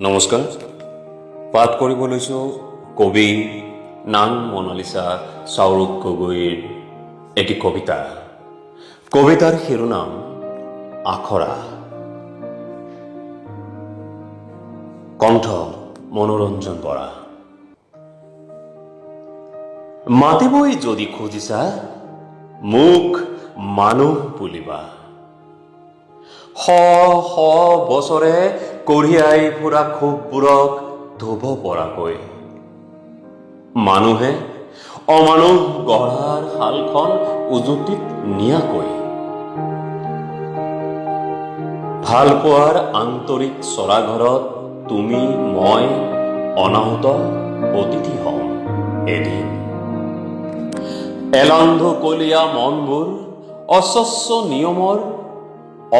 নমস্কাৰ। পাঠ কৰিব লৈছোঁ কবি নান মনালিছা চাওৰুপ গগৈৰ এটি কবিতা। কবিতাৰ শিৰোনাম আখৰা। কণ্ঠ মনোৰঞ্জন বৰা। মাতিবই যদি খুজিছা মোক মানুহ বুলিবা, শ শ বছৰে কঢ়িয়াই ফুৰা ক্ষোভবোৰক ধুব পৰাকৈ। মানুহে অমানুহ গঢ়াৰ শালখন উজুতিত নিয়াকৈ। ভালপোৱাৰ আন্তৰিক চৰাঘৰত তুমি মই অনাহত অতিথি হ'ম এদিন। এলান্ধ কলীয়া মনবোৰ অস্বচ্ছ নিয়মৰ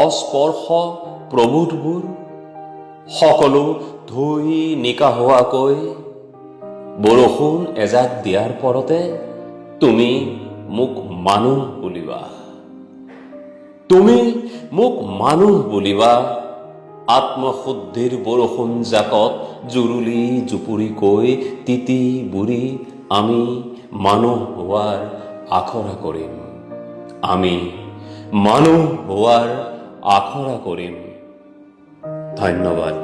অস্পৰ্শ প্ৰভূতবোৰ সকলো ধুই নিকাহোৱাকৈ। বৰষুণ এজাক দিয়াৰ পৰতে তুমি মোক মানুহ বুলিবা, তুমি মোক মানুহ বুলিবা। আত্মশুদ্ধিৰ বৰষুণ জাকত জুৰুলি জুপুৰিকৈ তিতি বুৰি আমি মানুহ হোৱাৰ আখৰা কৰিম, আমি মানুহ হোৱাৰ আখৰা কৰিম। ধন্যবাদ।